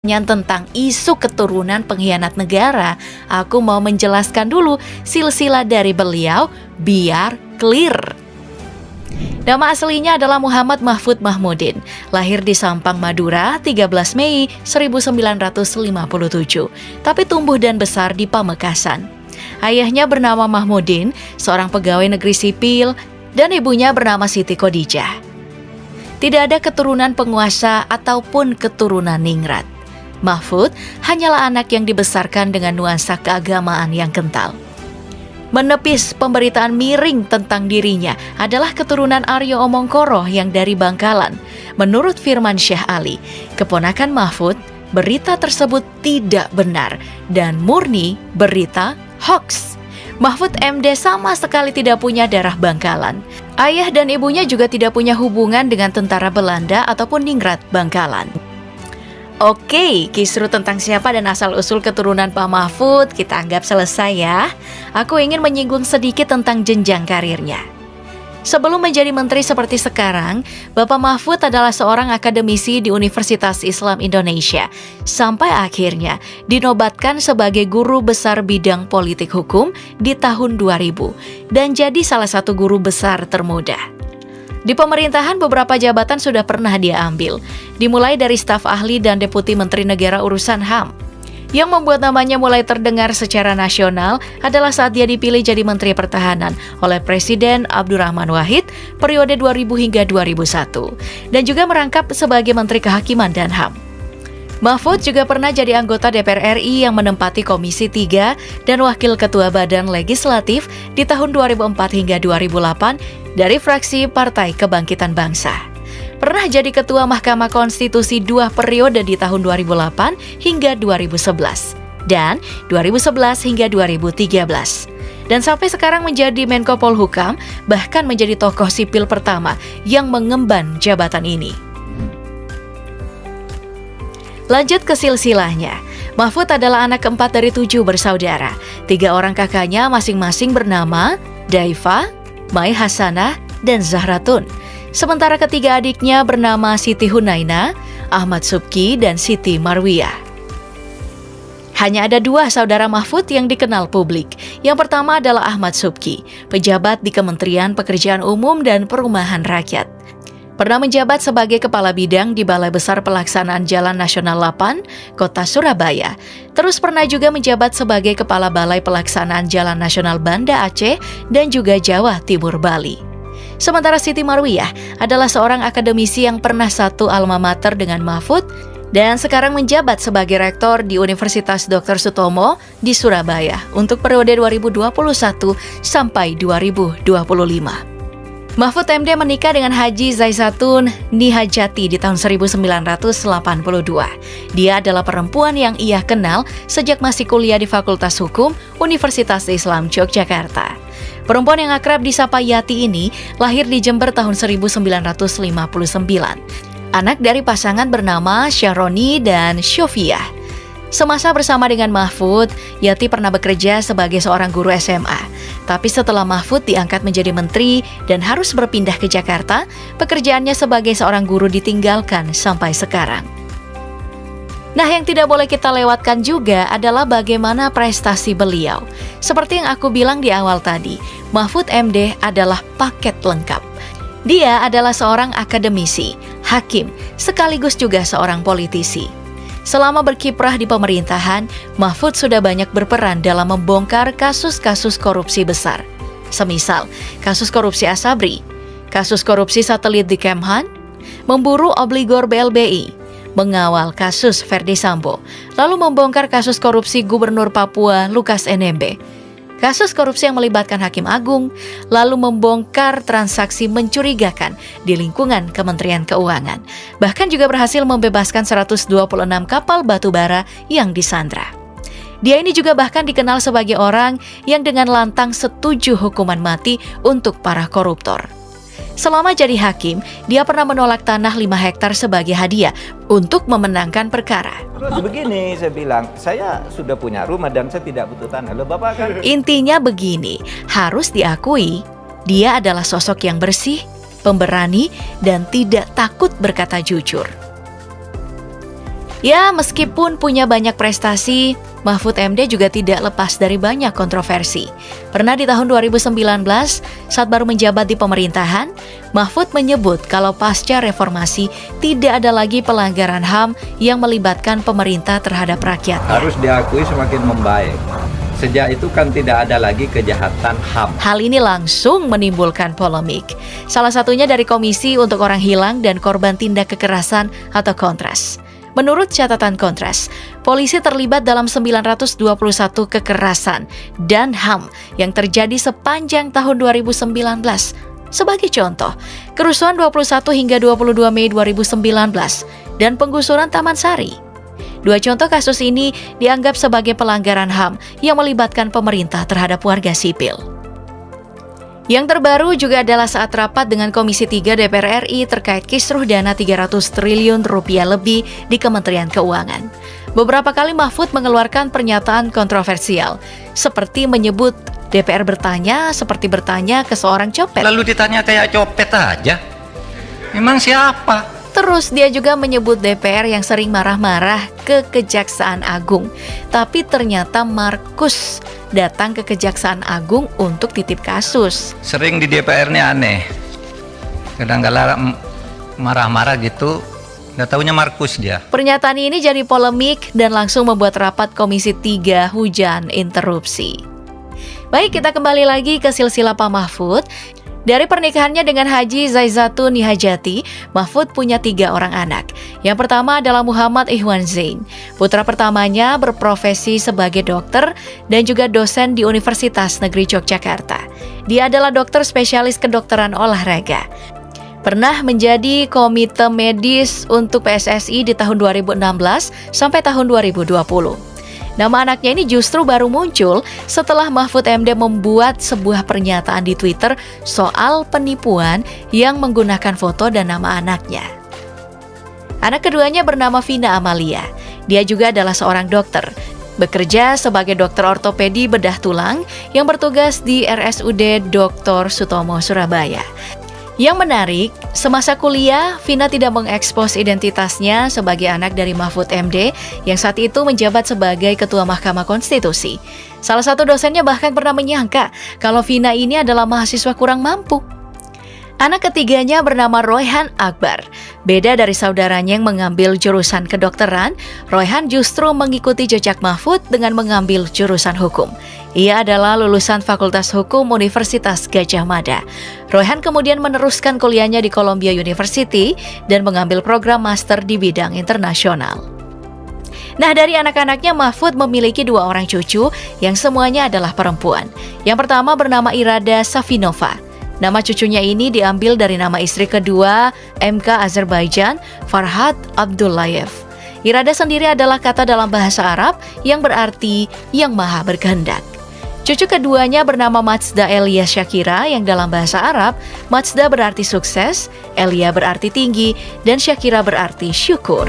Tentang isu keturunan pengkhianat negara, aku mau menjelaskan dulu silsilah dari beliau biar clear. Nama aslinya adalah Muhammad Mahfud Mahmudin, lahir di Sampang, Madura, 13 Mei 1957, tapi tumbuh dan besar di Pamekasan. Ayahnya bernama Mahmudin, seorang pegawai negeri sipil, dan ibunya bernama Siti Khadijah. Tidak ada keturunan penguasa ataupun keturunan ningrat. Mahfud hanyalah anak yang dibesarkan dengan nuansa keagamaan yang kental. Menepis pemberitaan miring tentang dirinya adalah keturunan Aryo Omongkoro yang dari Bangkalan. Menurut Firman Syah Ali, keponakan Mahfud, berita tersebut tidak benar dan murni berita hoax. Mahfud MD sama sekali tidak punya darah Bangkalan. Ayah dan ibunya juga tidak punya hubungan dengan tentara Belanda ataupun ningrat Bangkalan. Oke, kisru tentang siapa dan asal-usul keturunan Pak Mahfud kita anggap selesai ya. Aku ingin menyinggung sedikit tentang jenjang karirnya. Sebelum menjadi menteri seperti sekarang, Bapak Mahfud adalah seorang akademisi di Universitas Islam Indonesia, sampai akhirnya dinobatkan sebagai guru besar bidang politik hukum di tahun 2000, dan jadi salah satu guru besar termuda. Di pemerintahan beberapa jabatan sudah pernah dia ambil, dimulai dari staf ahli dan deputi menteri negara urusan HAM. Yang membuat namanya mulai terdengar secara nasional adalah saat dia dipilih jadi Menteri Pertahanan oleh Presiden Abdurrahman Wahid periode 2000 hingga 2001, dan juga merangkap sebagai Menteri Kehakiman dan HAM. Mahfud juga pernah jadi anggota DPR RI yang menempati Komisi 3 dan Wakil Ketua Badan Legislatif di tahun 2004 hingga 2008 dari fraksi Partai Kebangkitan Bangsa. Pernah jadi Ketua Mahkamah Konstitusi 2 periode di tahun 2008 hingga 2011 dan 2011 hingga 2013. Dan sampai sekarang menjadi Menko Polhukam, bahkan menjadi tokoh sipil pertama yang mengemban jabatan ini. Lanjut ke silsilahnya. Mahfud adalah anak keempat dari 7 bersaudara. 3 orang kakaknya masing-masing bernama Daifa, Mai Hasanah, dan Zahratun. Sementara ketiga adiknya bernama Siti Hunaina, Ahmad Subki, dan Siti Marwiyah. Hanya ada 2 saudara Mahfud yang dikenal publik. Yang pertama adalah Ahmad Subki, pejabat di Kementerian Pekerjaan Umum dan Perumahan Rakyat. Pernah menjabat sebagai Kepala Bidang di Balai Besar Pelaksanaan Jalan Nasional 8, Kota Surabaya. Terus pernah juga menjabat sebagai Kepala Balai Pelaksanaan Jalan Nasional Banda Aceh dan juga Jawa Timur Bali. Sementara Siti Marwiyah adalah seorang akademisi yang pernah satu alma mater dengan Mahfud dan sekarang menjabat sebagai Rektor di Universitas Dr. Sutomo di Surabaya untuk periode 2021 sampai 2025. Mahfud MD menikah dengan Haji Zaisatun Nihajati di tahun 1982. Dia adalah perempuan yang ia kenal sejak masih kuliah di Fakultas Hukum Universitas Islam Yogyakarta. Perempuan yang akrab disapa Yati ini lahir di Jember tahun 1959. Anak dari pasangan bernama Syahroni dan Syofiah. Semasa bersama dengan Mahfud, Yati pernah bekerja sebagai seorang guru SMA. Tapi setelah Mahfud diangkat menjadi menteri dan harus berpindah ke Jakarta, pekerjaannya sebagai seorang guru ditinggalkan sampai sekarang. Nah, yang tidak boleh kita lewatkan juga adalah bagaimana prestasi beliau. Seperti yang aku bilang di awal tadi, Mahfud MD adalah paket lengkap. Dia adalah seorang akademisi, hakim, sekaligus juga seorang politisi. Selama berkiprah di pemerintahan, Mahfud sudah banyak berperan dalam membongkar kasus-kasus korupsi besar. Semisal, kasus korupsi Asabri, kasus korupsi satelit di Kemhan, memburu obligor BLBI, mengawal kasus Verdi Sambo, lalu membongkar kasus korupsi Gubernur Papua Lukas NMB, kasus korupsi yang melibatkan Hakim Agung, lalu membongkar transaksi mencurigakan di lingkungan Kementerian Keuangan. Bahkan juga berhasil membebaskan 126 kapal batubara yang disandra. Dia ini juga bahkan dikenal sebagai orang yang dengan lantang setuju hukuman mati untuk para koruptor. Selama jadi hakim, dia pernah menolak tanah 5 hektar sebagai hadiah untuk memenangkan perkara. Terus begini, saya bilang, saya sudah punya rumah dan saya tidak butuh tanah. Loh, Bapak kan... Intinya begini, harus diakui, dia adalah sosok yang bersih, pemberani, dan tidak takut berkata jujur. Ya, meskipun punya banyak prestasi, Mahfud MD juga tidak lepas dari banyak kontroversi. Pernah di tahun 2019, saat baru menjabat di pemerintahan, Mahfud menyebut kalau pasca reformasi tidak ada lagi pelanggaran HAM yang melibatkan pemerintah terhadap rakyat. Harus diakui semakin membaik. Sejak itu kan tidak ada lagi kejahatan HAM. Hal ini langsung menimbulkan polemik. Salah satunya dari Komisi untuk Orang Hilang dan Korban Tindak Kekerasan atau Kontras. Menurut catatan Kontras, polisi terlibat dalam 921 kekerasan dan HAM yang terjadi sepanjang tahun 2019. Sebagai contoh, kerusuhan 21 hingga 22 Mei 2019 dan penggusuran Taman Sari. Dua contoh kasus ini dianggap sebagai pelanggaran HAM yang melibatkan pemerintah terhadap warga sipil. Yang terbaru juga adalah saat rapat dengan Komisi 3 DPR RI terkait kisruh dana 300 triliun rupiah lebih di Kementerian Keuangan. Beberapa kali Mahfud mengeluarkan pernyataan kontroversial, seperti menyebut DPR bertanya seperti bertanya ke seorang copet. Lalu ditanya kayak copet aja. Memang siapa? Terus dia juga menyebut DPR yang sering marah-marah ke Kejaksaan Agung. Tapi ternyata Markus datang ke Kejaksaan Agung untuk titip kasus. Sering di DPR ini aneh. Kadang-kadang marah-marah gitu, nggak taunya Markus dia. Pernyataan ini jadi polemik dan langsung membuat rapat Komisi 3 hujan interupsi. Baik, kita kembali lagi ke silsilah Pak Mahfud. Dari pernikahannya dengan Haji Zaizatun Nihajati, Mahfud punya 3 orang anak. Yang pertama adalah Muhammad Ihwan Zain. Putra pertamanya berprofesi sebagai dokter dan juga dosen di Universitas Negeri Yogyakarta. Dia adalah dokter spesialis kedokteran olahraga. Pernah menjadi komite medis untuk PSSI di tahun 2016 sampai tahun 2020. Nama anaknya ini justru baru muncul setelah Mahfud MD membuat sebuah pernyataan di Twitter soal penipuan yang menggunakan foto dan nama anaknya. Anak keduanya bernama Vina Amalia. Dia juga adalah seorang dokter, bekerja sebagai dokter ortopedi bedah tulang yang bertugas di RSUD Dr. Sutomo, Surabaya. Yang menarik, semasa kuliah, Vina tidak mengekspos identitasnya sebagai anak dari Mahfud MD yang saat itu menjabat sebagai Ketua Mahkamah Konstitusi. Salah satu dosennya bahkan pernah menyangka kalau Vina ini adalah mahasiswa kurang mampu. Anak ketiganya bernama Royhan Akbar. Beda dari saudaranya yang mengambil jurusan kedokteran, Royhan justru mengikuti jejak Mahfud dengan mengambil jurusan hukum. Ia adalah lulusan Fakultas Hukum Universitas Gadjah Mada. Royhan kemudian meneruskan kuliahnya di Columbia University dan mengambil program master di bidang internasional. Nah, dari anak-anaknya Mahfud memiliki 2 orang cucu yang semuanya adalah perempuan. Yang pertama bernama Irada Safinova. Nama cucunya ini diambil dari nama istri kedua MK Azerbaijan, Farhad Abdullayev. Irada sendiri adalah kata dalam bahasa Arab yang berarti yang maha berkehendak. Cucu keduanya bernama Mazda Elia Syakira yang dalam bahasa Arab, Mazda berarti sukses, Elia berarti tinggi, dan Syakira berarti syukur.